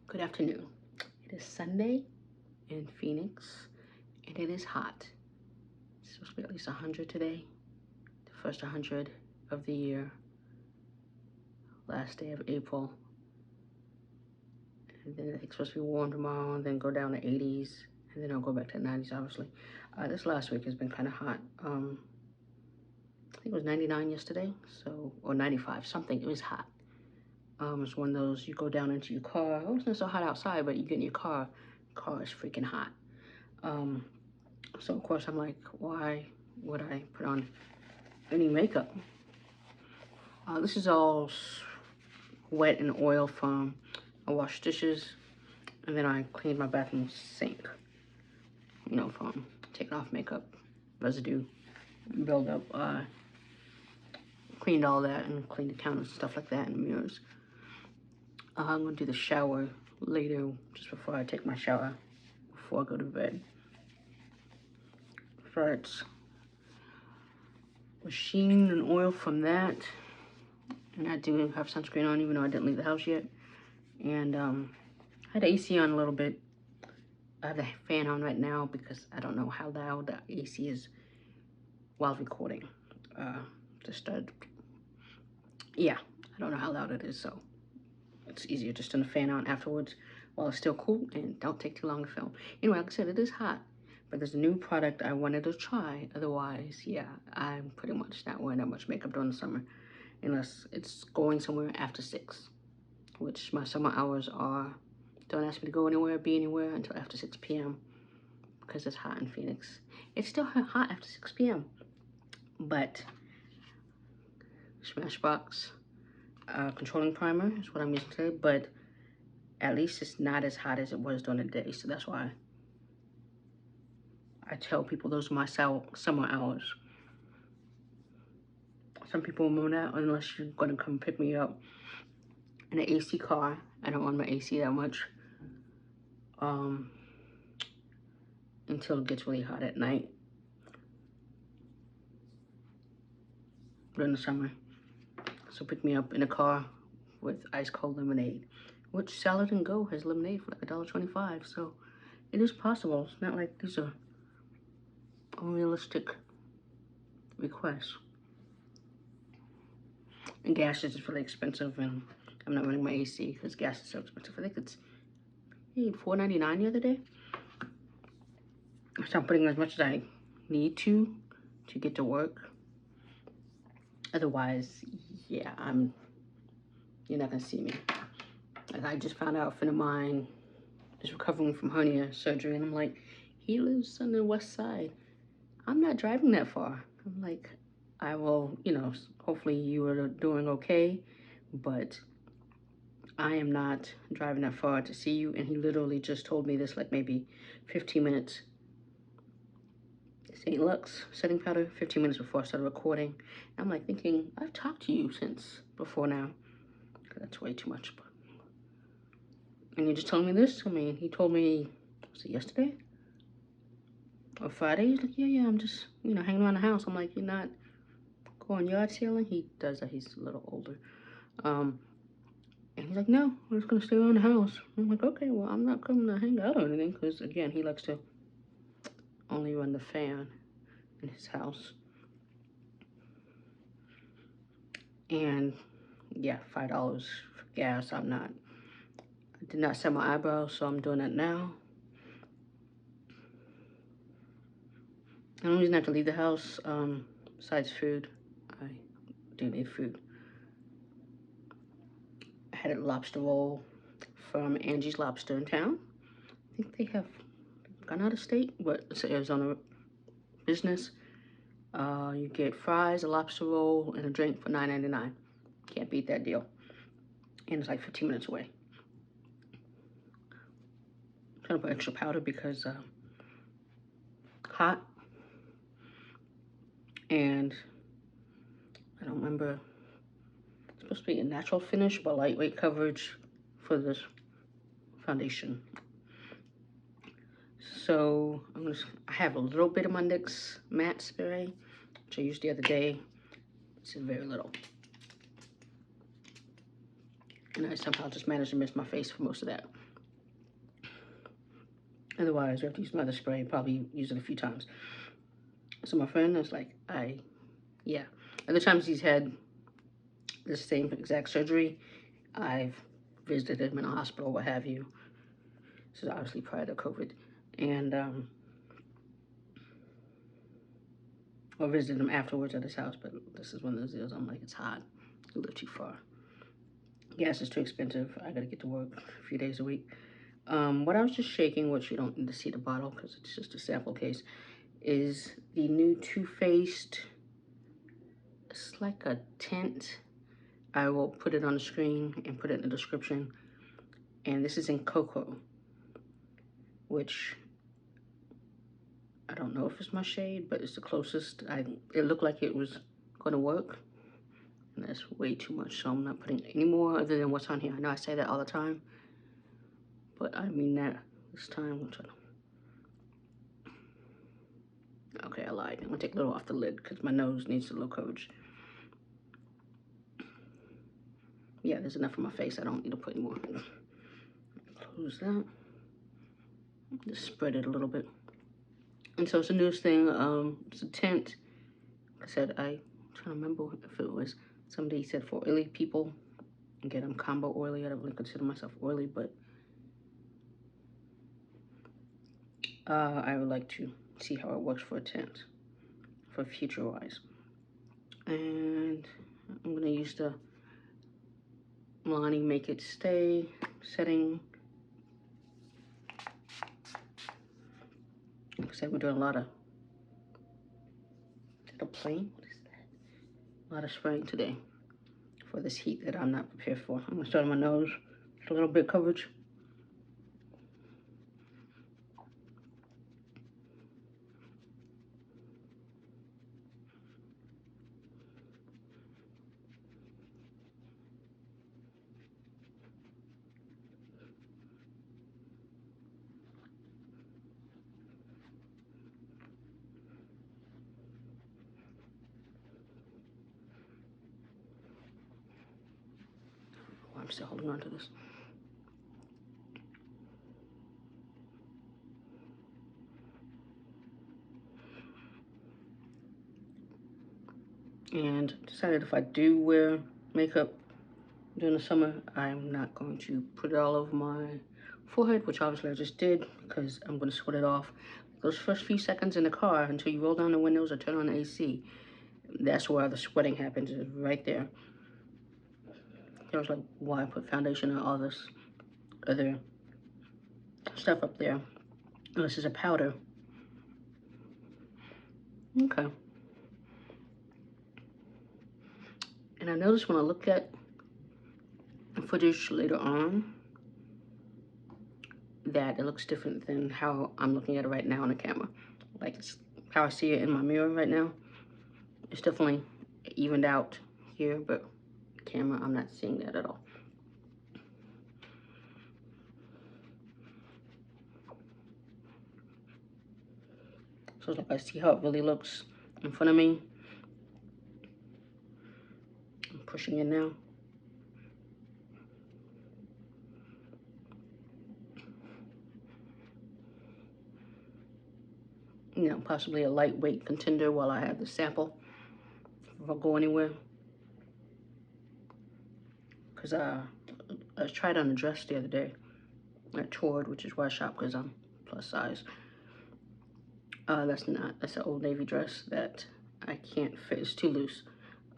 Good afternoon. It is Sunday in Phoenix and it is hot. It's supposed to be at least 100 today. The first 100 of the year. Last day of April. And then it's supposed to be warm tomorrow and then go down to 80s. And then I'll go back to 90s obviously. This last week has been kind of hot. I think it was 99 yesterday, so, or 95, something. It was hot. It's one of those, you go down into your car. Oh, it's not so hot outside, but you get in your car is freaking hot. So of course I'm like, why would I put on any makeup? This is all wet and oil from I washed dishes, and then I cleaned my bathroom sink. You know, from taking off makeup, residue, buildup. Cleaned all that and cleaned the counters and stuff like that and mirrors. I'm gonna do the shower later, just before I take my shower, before I go to bed. First, sheen and oil from that, and I do have sunscreen on even though I didn't leave the house yet. And I had the AC on a little bit. I have the fan on right now because I don't know how loud the AC is while recording. Yeah, I don't know how loud it is, so it's easier just turn the fan on afterwards while it's still cool and don't take too long to film. Anyway, like I said, it is hot, but there's a new product I wanted to try. Otherwise, yeah, I'm pretty much not wearing that much makeup during the summer unless it's going somewhere after 6, which my summer hours are, don't ask me to go anywhere, be anywhere until after 6 p.m. because it's hot in Phoenix. It's still hot after 6 p.m. But Smashbox controlling primer is what I'm using today, but at least it's not as hot as it was during the day, so that's why I tell people those are my summer hours. Some people remember that unless you're gonna come pick me up in an AC car. I don't run my AC that much until it gets really hot at night during the summer. So pick me up in a car with ice cold lemonade, which Salad and Go has lemonade for like $1.25. So it is possible. It's not like these are unrealistic requests. And gas is really expensive, and I'm not running my AC because gas is so expensive. I think it's $4.99 the other day. So I'm putting as much as I need to get to work. Otherwise, yeah, you're not gonna see me. Like, I just found out a friend of mine is recovering from hernia surgery, and I'm like, he lives on the west side. I'm not driving that far. I'm like, I will, you know, hopefully you are doing okay, but I am not driving that far to see you. And he literally just told me this like maybe 15 minutes. St. Lux setting powder, 15 minutes before I started recording. And I'm like thinking, I've talked to you since before now. That's way too much. And you're just telling me this? I mean, he told me, was it yesterday? Or Friday? He's like, yeah, I'm just, you know, hanging around the house. I'm like, you're not going yard sailing? He does that. He's a little older. And he's like, no, we're just going to stay around the house. I'm like, okay, well, I'm not coming to hang out or anything because, again, he likes to only run the fan in his house. And, yeah, $5 for gas. I did not set my eyebrows, so I'm doing that now. The only reason I have to leave the house, besides food, I do need food. I had a lobster roll from Angie's Lobster in town. I think they have gone out of state, but it's an Arizona business. You get fries, a lobster roll, and a drink for $9.99. Can't beat that deal. And it's like 15 minutes away. I'm trying to put extra powder because hot. And I don't remember, it's supposed to be a natural finish, but lightweight coverage for this foundation. So I have a little bit of my NYX matte spray, which I used the other day. It's very little. And I somehow just managed to miss my face for most of that. Otherwise, you have to use another spray, probably use it a few times. So my friend is like, yeah. Other times he's had the same exact surgery, I've visited him in a hospital, what have you. This is obviously prior to COVID. And, or visited him afterwards at his house, but this is one of those deals. I'm like, it's hot. You live too far. Gas is too expensive. I gotta get to work a few days a week. What I was just shaking, which you don't need to see the bottle because it's just a sample case, is the new Too Faced. It's like a tint. I will put it on the screen and put it in the description. And this is in Cocoa, which I don't know if it's my shade, but it's the closest. It looked like it was going to work. And that's way too much, so I'm not putting any more other than what's on here. I know I say that all the time, but I mean that this time. Okay, I lied. I'm gonna take a little off the lid because my nose needs a little coverage. Yeah, there's enough for my face. I don't need to put any more. Close that. Just spread it a little bit. And so it's the newest thing. It's a tint. Like I said, I'm trying to remember if it was somebody said for oily people. Again, I'm combo oily. I don't really consider myself oily, but I would like to see how it works for a tint, for future-wise. And I'm gonna use the Milani Make It Stay setting. Like I said, we're doing a lot of, is that a plane? What is that? A lot of spraying today for this heat that I'm not prepared for. I'm gonna start on my nose, just a little bit of coverage. Oh, I'm still holding on to this. And decided if I do wear makeup during the summer, I'm not going to put it all over my forehead, which obviously I just did because I'm going to sweat it off. Those first few seconds in the car until you roll down the windows or turn on the AC, that's where the sweating happens, is right there. I was like, why put foundation and all this other stuff up there? This is a powder. Okay. And I noticed when I look at footage later on that it looks different than how I'm looking at it right now on the camera. Like, it's how I see it in my mirror right now. It's definitely evened out here, but camera, I'm not seeing that at all. So it's like I see how it really looks in front of me. I'm pushing it now. You know, possibly a lightweight contender while I have the sample if I go anywhere. Because I tried on a dress the other day at Tord, which is where I shop because I'm plus size. That's an Old Navy dress that I can't fit. It's too loose.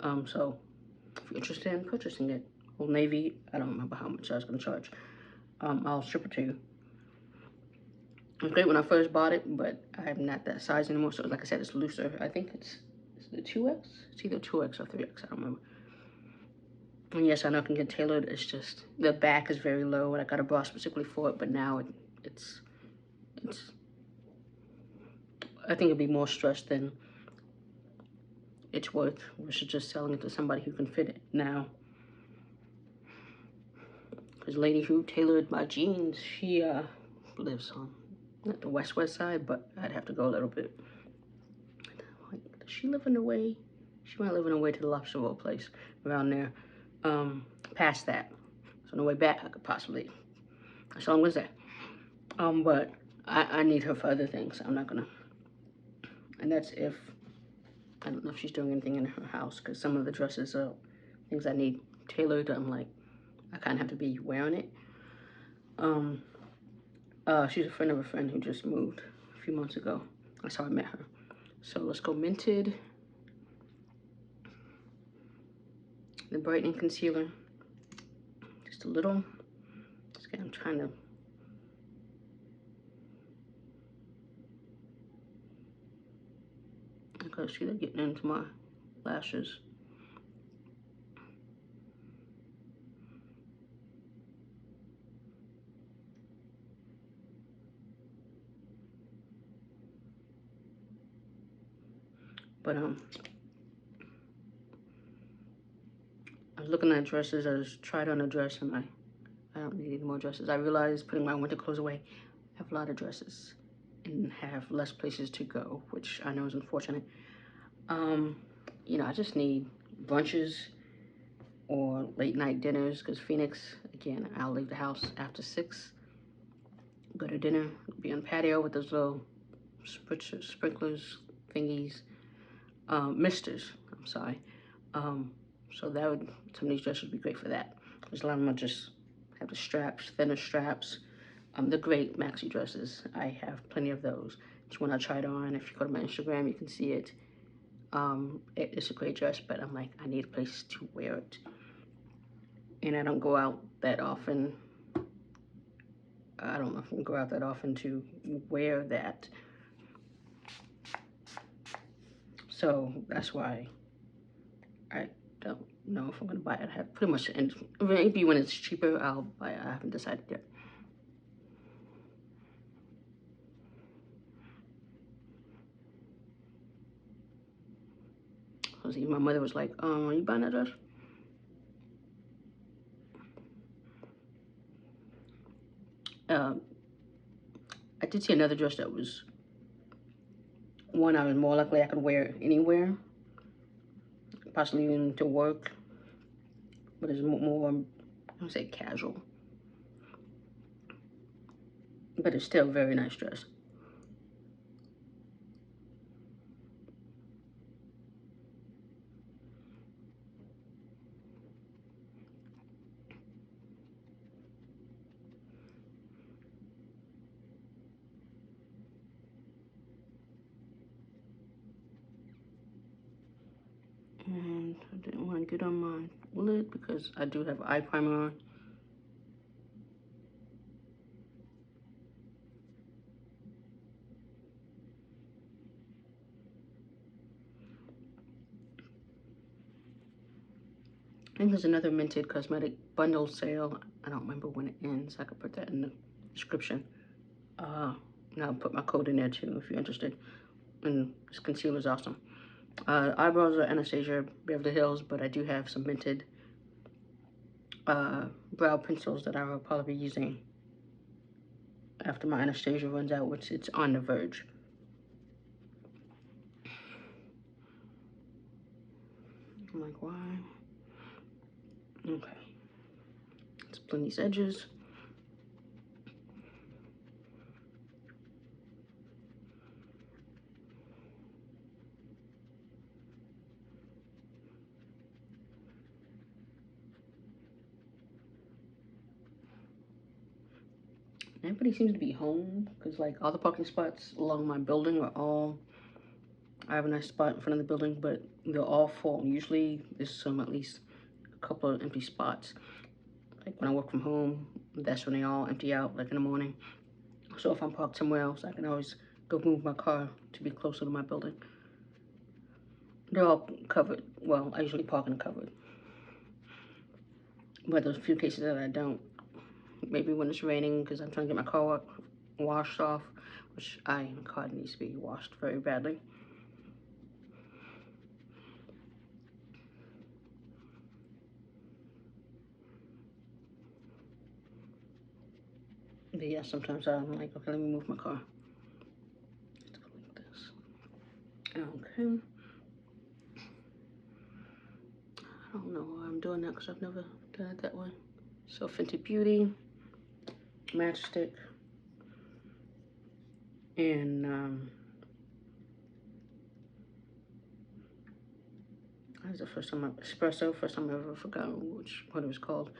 So if you're interested in purchasing it, Old Navy, I don't remember how much I was going to charge. I'll ship it to you. It was great when I first bought it, but I'm not that size anymore. So like I said, it's looser. I think it's the 2X? It's either 2X or 3X, I don't remember. And yes, I know it can get tailored. It's just the back is very low, and I got a bra specifically for it. But now it's I think it'd be more stress than it's worth. Versus just selling it to somebody who can fit it now. This lady who tailored my jeans, she lives on not the west side, but I'd have to go a little bit. Like, does she live in the way? She might live in the way to the lobster roll place around there. Past that. So on the way back, I could possibly. That's all I'm gonna say. But I need her for other things. I'm not gonna, and that's if, I don't know if she's doing anything in her house, because some of the dresses are things I need tailored. I'm like, I kind of have to be wearing it. She's a friend of a friend who just moved a few months ago. That's how I met her. So let's go Mented. The Brightening Concealer. Just a little. Again, I'm trying to. I gotta see that getting into my lashes. But I was looking at dresses. I just tried on a dress and I don't need any more dresses. I realized putting my winter clothes away, I have a lot of dresses and have less places to go, which I know is unfortunate. You know, I just need brunches or late night dinners, because Phoenix, again, I'll leave the house after 6, go to dinner, be on the patio with those little sprinklers thingies, misters, I'm sorry. So that would, some of these dresses would be great for that. Because a lot of them are just have the straps, thinner straps. They're great maxi dresses. I have plenty of those. It's one I tried on. If you go to my Instagram, you can see it. It's a great dress, but I'm like, I need a place to wear it. And I don't go out that often. I don't often go out that often to wear that. So that's why I don't know if I'm gonna buy it. I have pretty much, and maybe when it's cheaper, I'll buy it. I haven't decided yet. My mother was like, are you buying that dress? I did see another dress that was one I was more likely I could wear anywhere, possibly even to work, but it's more I don't say casual, but it's still a very nice dress. And I didn't want to get on my lid because I do have eye primer on. I think there's another Mented cosmetic bundle sale. I don't remember when it ends. I could put that in the description. And I'll put my code in there too if you're interested. And this concealer is awesome. Eyebrows are Anastasia Beverly Hills, but I do have some Mented brow pencils that I will probably be using after my Anastasia runs out, which it's on the verge. I'm like, why? Okay. Let's blend these edges. Everybody seems to be home because like all the parking spots along my building are all, I have a nice spot in front of the building, but they're all full. Usually there's some, at least a couple of empty spots. Like when I work from home, that's when they all empty out, like in the morning. So if I'm parked somewhere else, I can always go move my car to be closer to my building. They're all covered. Well, I usually park in covered. But there's a few cases that I don't. Maybe when it's raining because I'm trying to get my car washed off, which my car needs to be washed very badly. But yeah, sometimes I'm like, okay, let me move my car. Let's go like this. Okay. I don't know why I'm doing that because I've never done it that way. So Fenty Beauty, Matchstix. And that was the first time Espresso, first time I ever forgot what it was called.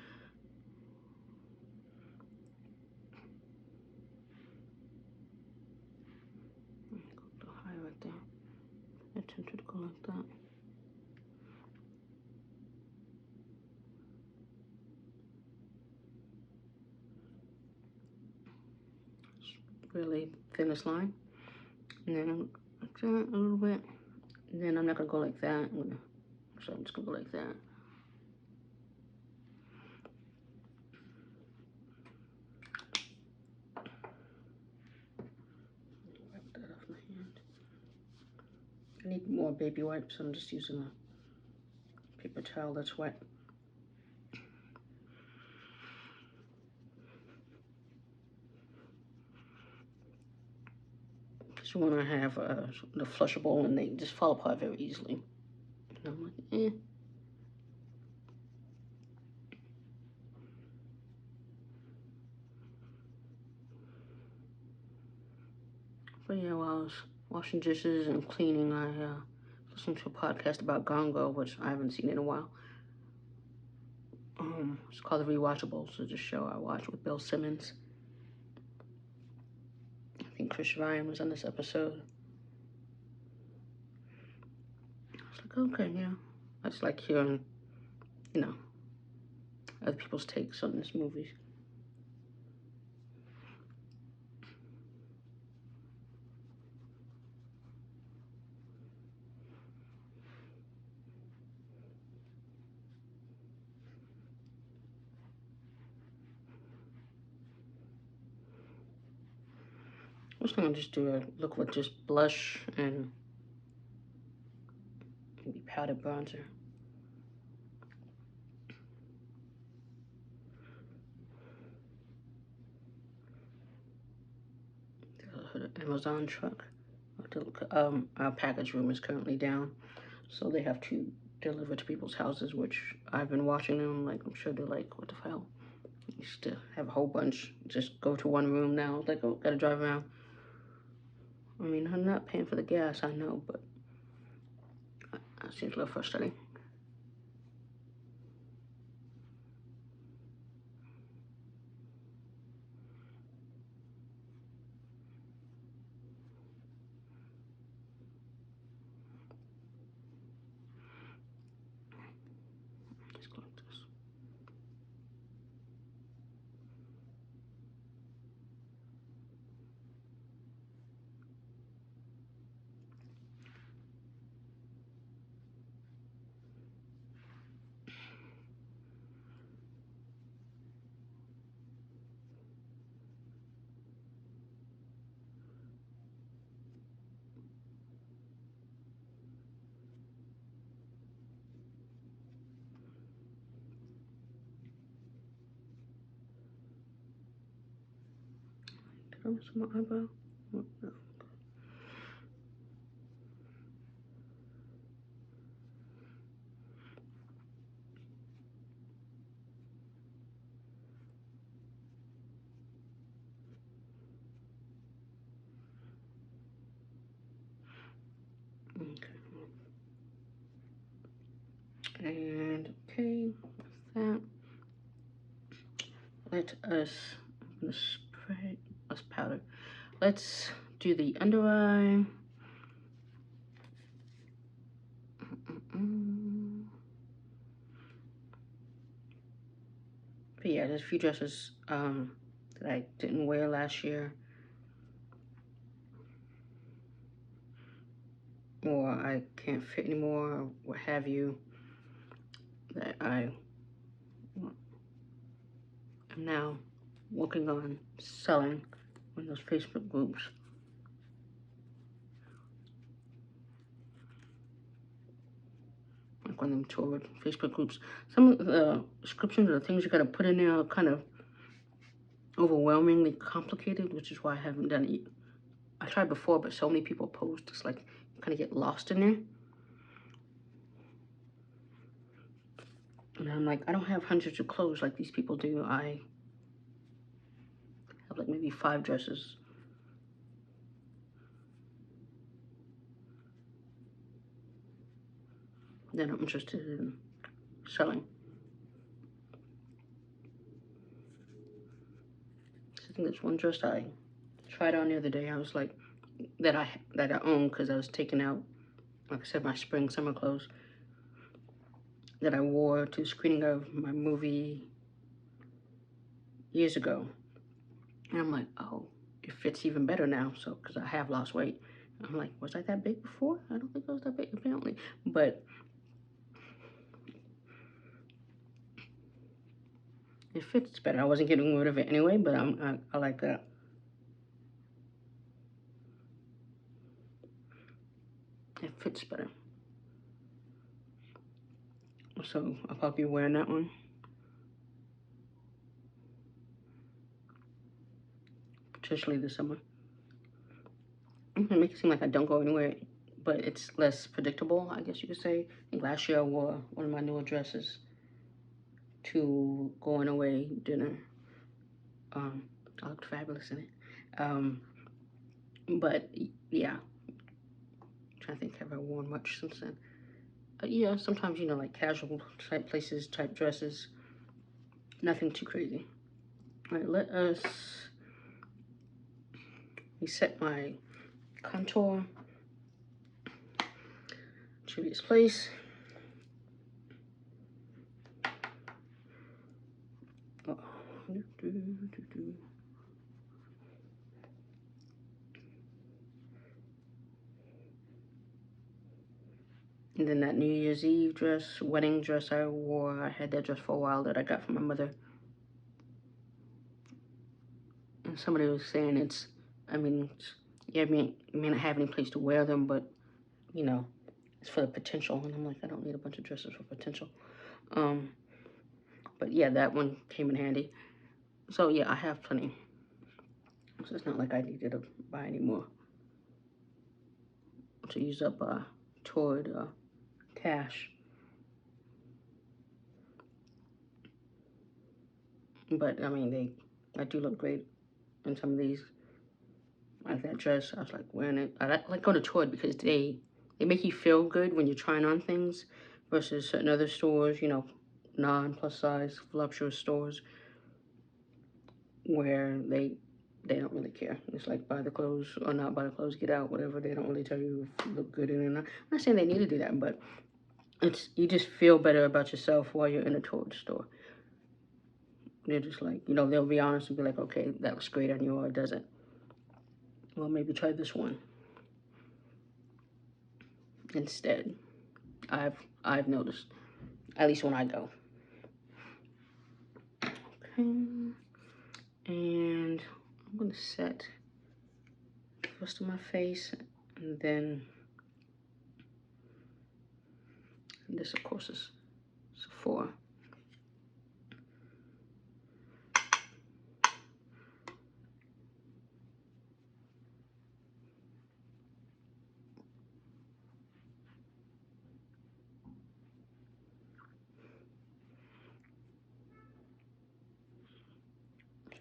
Go high right there. I tend to go like that. Really thinnest line, and then like that a little bit, and then I'm not gonna go like that. So I'm just gonna go like that. Wipe that off my hand. I need more baby wipes, so I'm just using a paper towel that's wet. So when I have the flushable, and they just fall apart very easily. And I'm like, eh. But yeah, while I was washing dishes and cleaning, I listened to a podcast about Gongo, which I haven't seen in a while. It's called The Rewatchables. It's a show I watched with Bill Simmons. I think Chris Ryan was on this episode. I was like, okay, yeah. I just like hearing, you know, other people's takes on this movie. I'm just gonna just do a look with just blush and maybe powdered bronzer. The Amazon truck. Our package room is currently down, so they have to deliver to people's houses, which I've been watching them. Like, I'm sure they're like, what the hell? Used to have a whole bunch. Just go to one room now. Like, oh, gotta drive around. I mean, I'm not paying for the gas, I know, but it seems a little frustrating. Just go like this. Did I miss my eyebrow? Oh, no. Okay. And okay, with that, let us, I'm gonna spray, let's powder. Let's do the under eye. But yeah, there's a few dresses that I didn't wear last year, or I can't fit anymore, or what have you, that I am now working on selling on those Facebook groups. Like on them toured Facebook groups. Some of the descriptions or the things you gotta put in there are kind of overwhelmingly complicated, which is why I haven't done it. I tried before, but so many people post, it's like you kind of get lost in there. And I'm like, I don't have hundreds of clothes like these people do. I have like maybe 5 dresses. that I'm interested in selling. I think there's one dress I tried on the other day. I was like, that I own, because I was taking out, like I said, my spring summer clothes that I wore to the screening of my movie years ago. And I'm like, oh, it fits even better now. So, because I have lost weight. I'm like, was I that big before? I don't think I was that big, apparently. But it fits better. I wasn't getting rid of it anyway, but I like that. It fits better. So I'll probably be wearing that one. Potentially this summer. I'm gonna make it seem like I don't go anywhere, but it's less predictable, I guess you could say. I think last year I wore one of my newer dresses to going away dinner. I looked fabulous in it. But yeah, I'm trying to think, have I worn much since then? Yeah, sometimes, you know, like casual type places, type dresses. Nothing too crazy. All right, let us reset my contour. Juvia's Place. Oh. And then that New Year's Eve dress, wedding dress I wore, I had that dress for a while that I got from my mother. And somebody was saying it's, I mean, yeah, you may not have any place to wear them, but, you know, it's for the potential. And I'm like, I don't need a bunch of dresses for potential. But yeah, that one came in handy. So yeah, I have plenty. So it's not like I needed to buy any more to use up toward cash. But I mean, I do look great in some of these. Like that dress, I was like wearing it. I like going to Tord because they make you feel good when you're trying on things, versus certain other stores, you know, non-plus size voluptuous stores where they don't really care. It's like buy the clothes or not buy the clothes, get out, whatever. They don't really tell you if you look good in it or not. I'm not saying they need to do that, but you just feel better about yourself while you're in a Tord store. They're just like, you know, they'll be honest and be like, okay, that was great on you, or it doesn't. Well, maybe try this one instead. I've noticed, at least when I go. Okay, and I'm gonna set the rest of my face, and then this, of course, is Sephora.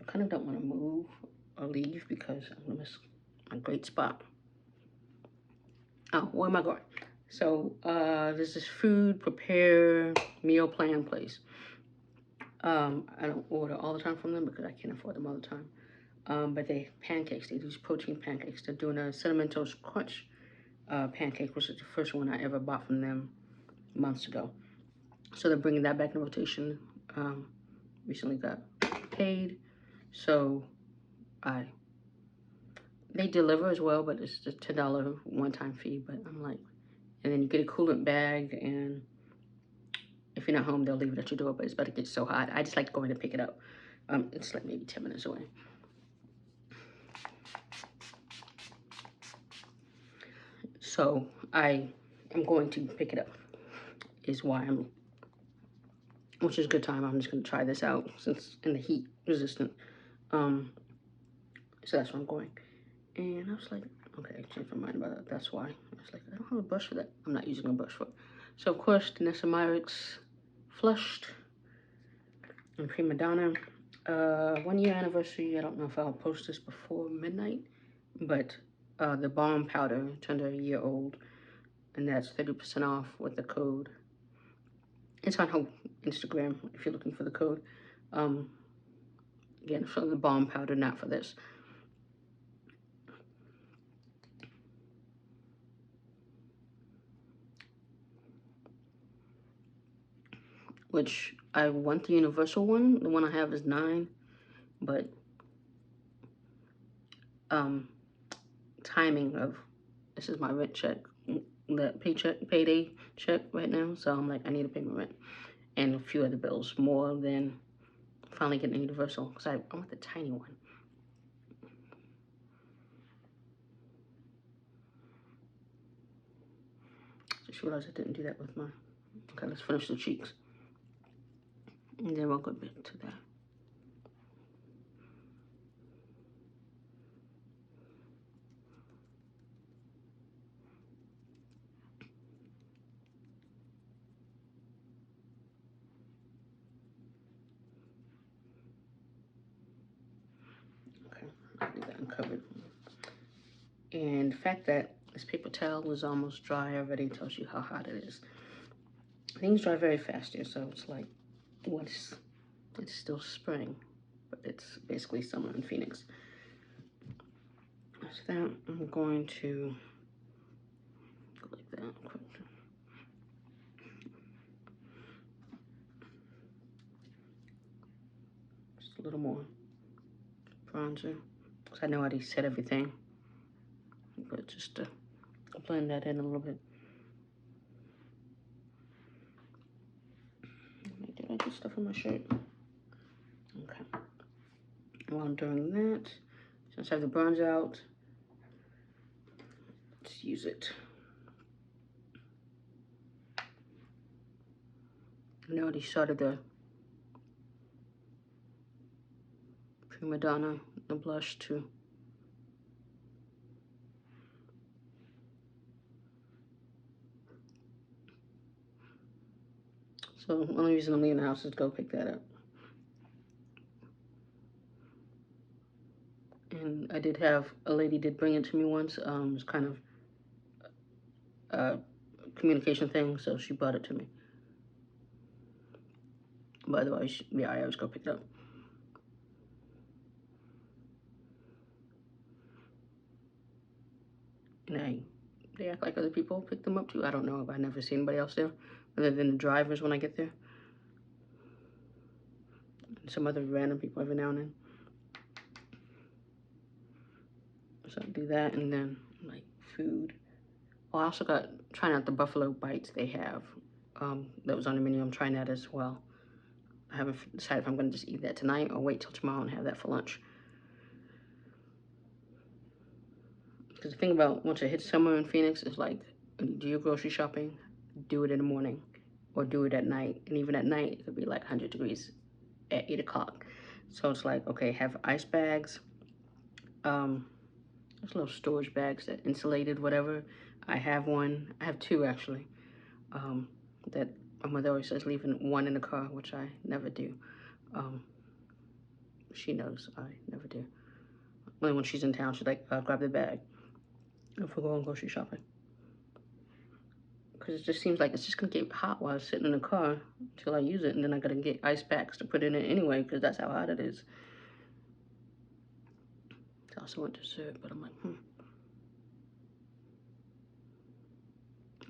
I kind of don't want to move or leave because I'm gonna miss a great spot. Oh, where am I going? So there's this food prepare meal plan place. I don't order all the time from them because I can't afford them all the time. But they pancakes. They do protein pancakes. They're doing a cinnamon toast crunch pancake, which is the first one I ever bought from them months ago. So they're bringing that back in rotation. Recently got paid, so they deliver as well, but it's just $10 one-time fee. But I'm like, and then you get a coolant bag, and if you're not home, they'll leave it at your door. But it's about to get so hot. I just like to go in and pick it up. It's like maybe 10 minutes away. So I am going to pick it up. Is why which is a good time. I'm just gonna try this out since in the heat resistant. So that's where I'm going. And I was like, okay, I changed my mind about that. That's why. I was like, I don't have a brush for that. I'm not using a brush for it. So of course, Danessa Myricks Flushed and Primadonna. 1 year anniversary. I don't know if I'll post this before midnight, but the Balm powder turned a year old, and that's 30% off with the code It's on her Instagram if you're looking for the code. Again, for the balm powder, not for this. Which I want the universal one. The one I have is 9, but timing of this is my rent check, the payday check right now. So I'm like, I need to pay my rent and a few other bills more than finally getting a universal because I want the tiny one. Just realized I didn't do that with my. Okay, let's finish the cheeks, and then we'll go back to that. Okay, I'll do that uncovered. And the fact that this paper towel is almost dry already tells you how hot it is. Things dry very fast here, so it's like, it's still spring, but it's basically summer in Phoenix. So that I'm going to go like that. Just a little more bronzer, because I know I already said everything, but just to blend that in a little bit. Did I get stuff on my shirt? Okay. While I'm doing that, since I have the bronzer out, let's use it. I already started the Primadonna, the blush too. So the only reason I'm leaving the house is to go pick that up. And I did have, a lady did bring it to me once. It's kind of a communication thing, so she brought it to me. By the way, yeah, I always go pick it up. And they act like other people pick them up too. I don't know if I never see anybody else there, other than the drivers when I get there. And some other random people every now and then. So I do that, and then like food. Oh, I also got trying out the buffalo bites they have. That was on the menu. I'm trying that as well. I haven't decided if I'm going to just eat that tonight or wait till tomorrow and have that for lunch. Because the thing about once it hits summer in Phoenix is like, when you do your grocery shopping, do it in the morning or do it at night. And even at night, it could be like 100 degrees at 8 o'clock. So it's like, okay, have ice bags. There's little storage bags that insulated, whatever. I have one. I have 2 actually. That my mother always says leaving one in the car, which I never do. She knows I never do. Only when she's in town, she's like, grab the bag if we're going grocery shopping. Because it just seems like it's just gonna get hot while I'm sitting in the car until I use it, and then I gotta get ice packs to put in it anyway, because that's how hot it is. I also want dessert, but I'm like,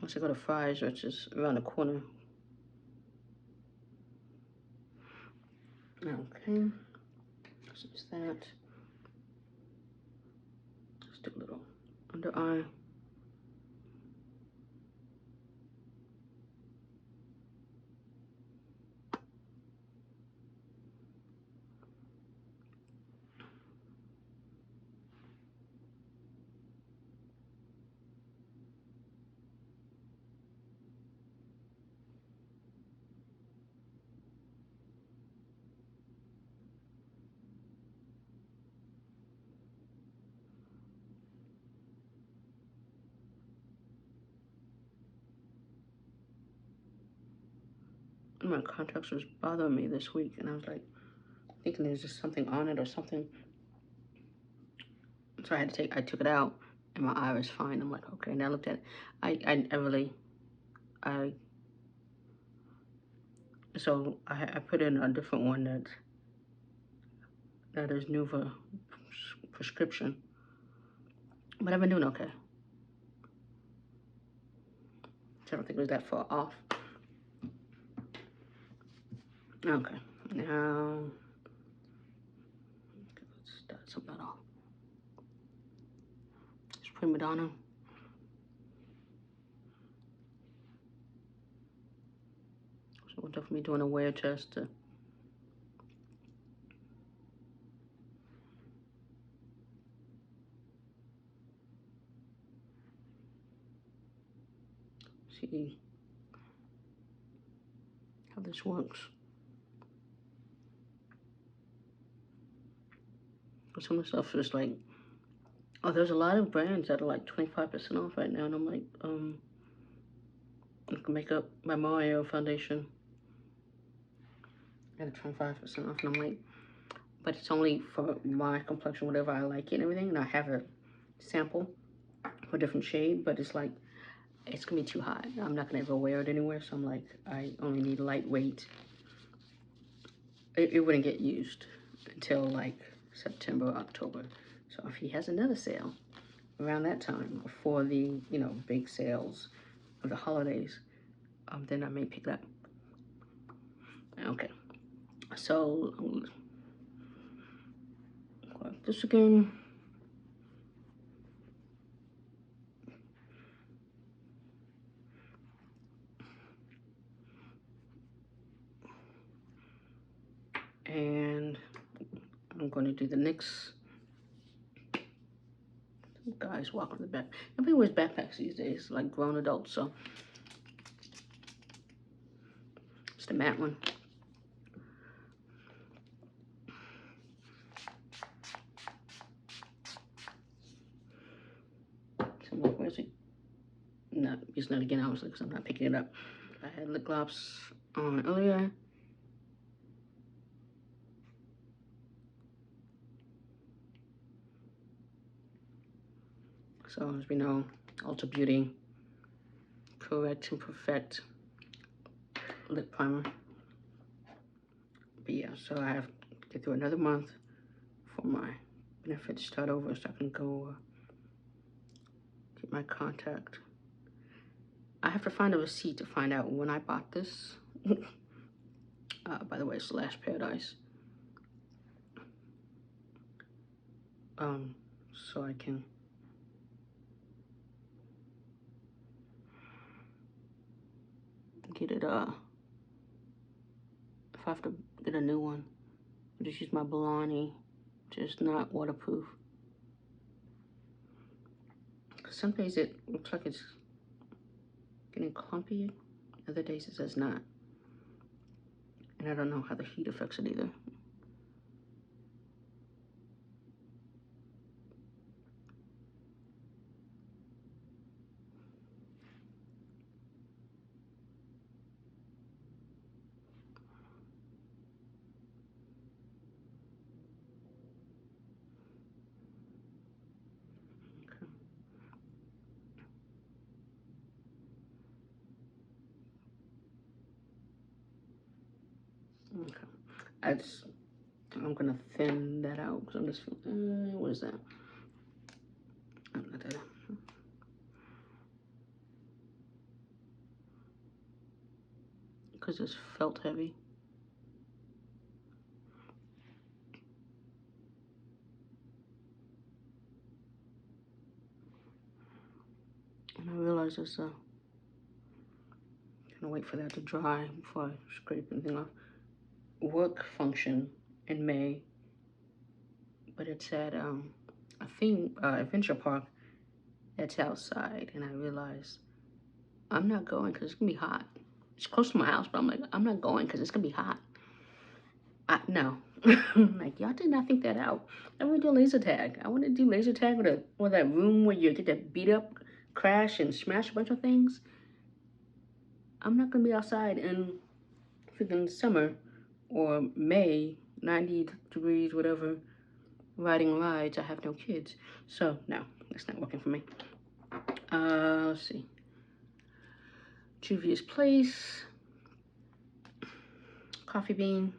Once I go to Fry's, which is around the corner. Okay, so it's that. Just do a little under eye. My contacts was bothering me this week, and I was like thinking there's just something on it or something. So I took it out, and my eye was fine. I'm like, okay. And I looked at it. I So I put in a different one that is Nuva prescription. But I've been doing okay. So I don't think it was that far off. Okay, now let's start some of that off. It's Primadonna. So we'll definitely be doing a wear test to see how this works. Some of the stuff is like, oh, there's a lot of brands that are like 25% off right now, and I'm like, makeup by Mario foundation at a 25% off, and I'm like, but it's only for my complexion, whatever I like it and everything, and I have a sample for a different shade, but it's like, it's gonna be too hot. I'm not gonna ever wear it anywhere, so I'm like, I only need lightweight. It wouldn't get used until like September, October. So if he has another sale around that time, before the, you know, big sales of the holidays, then I may pick that. Okay, so this again. And I'm going to do the NYX. Guys walking the back. Nobody wears backpacks these days, like grown adults, so it's the matte one. So where's it? Not using it again, obviously, because I'm not picking it up. I had lip gloss on earlier. So as we know, Ulta Beauty Correct and Perfect lip primer. But yeah, so I have to get through another month for my benefit to start over, so I can go get my contact. I have to find a receipt to find out when I bought this. By the way, it's Lash Paradise. So I can get it, if I have to get a new one, I'll just use my Blondie, just not waterproof. Some days it looks like it's getting clumpy, other days it says not. And I don't know how the heat affects it either. Okay. I'm gonna thin that out because I'm just, what is that? Oh, not that. Because it's felt heavy. And I realize it's gonna wait for that to dry before I scrape anything off. Work function in May, but it's at Adventure Park. It's outside, and I realized I'm not going because it's gonna be hot. It's close to my house, but I'm like, I'm not going because it's gonna be hot. No. Like, y'all did not think that out. I want to do laser tag. I want to do laser tag with that room where you get that beat up, crash, and smash a bunch of things. I'm not gonna be outside in freaking summer or May, 90 degrees, whatever, riding rides. I have no kids. So, no, that's not working for me. Let's see. Juvia's Place. Coffee bean.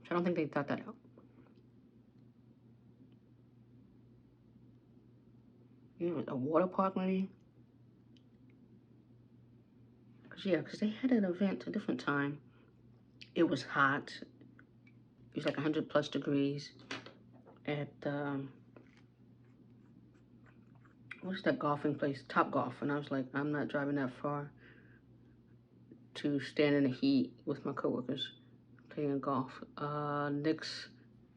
I don't think they thought that out. A water park maybe? Because they had an event a different time. It was hot. It was like 100+ degrees at, what's that golfing place? Top Golf. And I was like, I'm not driving that far to stand in the heat with my coworkers playing golf. Nyx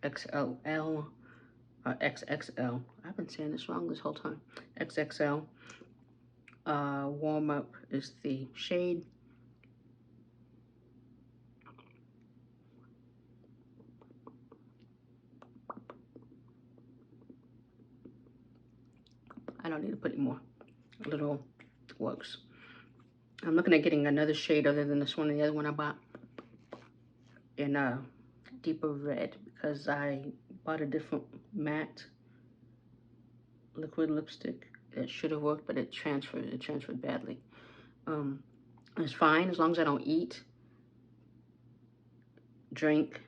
XLL. XXL. I've been saying this wrong this whole time. XXL. Warm Up is the shade. I don't need to put any more. A little works. I'm looking at getting another shade other than this one and the other one I bought in a deeper red, because I bought a different matte liquid lipstick. It should have worked, but it transferred badly. It's fine as long as I don't eat, drink,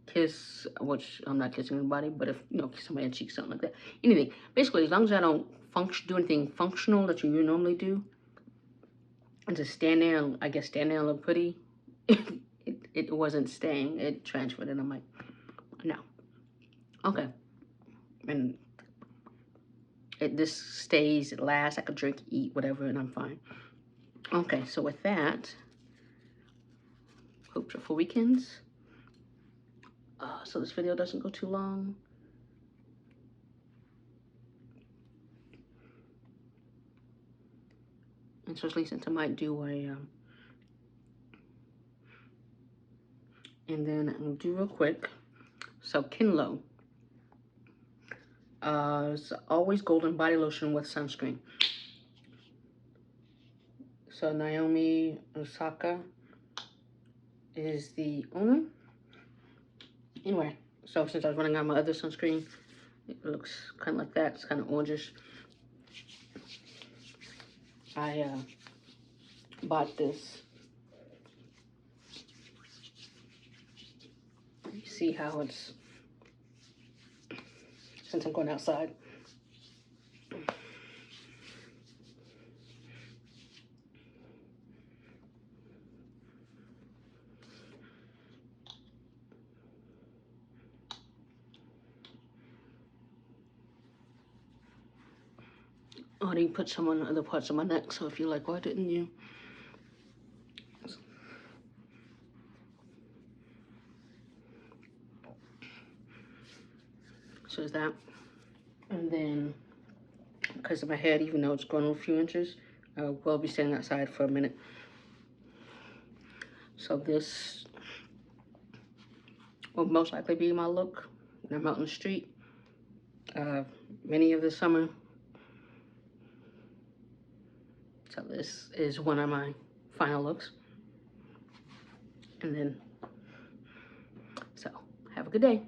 kiss, which I'm not kissing anybody, but if, you know, kiss somebody on the cheek, something like that. Anything. Basically, as long as I don't do anything functional that you normally do, and just stand there and, I guess, stand there and look pretty, it wasn't staying. It transferred, and I'm like, no. Okay. And this stays, it lasts. I could drink, eat, whatever, and I'm fine. Okay, so with that, hope for weekends. So this video doesn't go too long. And especially since I might do a, and then I'll do real quick. So Kinlo. It's always golden body lotion with sunscreen. So Naomi Osaka is the owner. Anyway, so since I was running out of my other sunscreen, it looks kind of like that. It's kind of orangish. I bought this. You see how it's, since I'm going outside. Oh, I didn't put some on other parts of my neck, so if you're like, why didn't you? So is that. And then, because of my head, even though it's grown a few inches, I will be standing outside for a minute. So this will most likely be my look when I'm out in the street. Many of the summer. So this is one of my final looks. And then, so have a good day.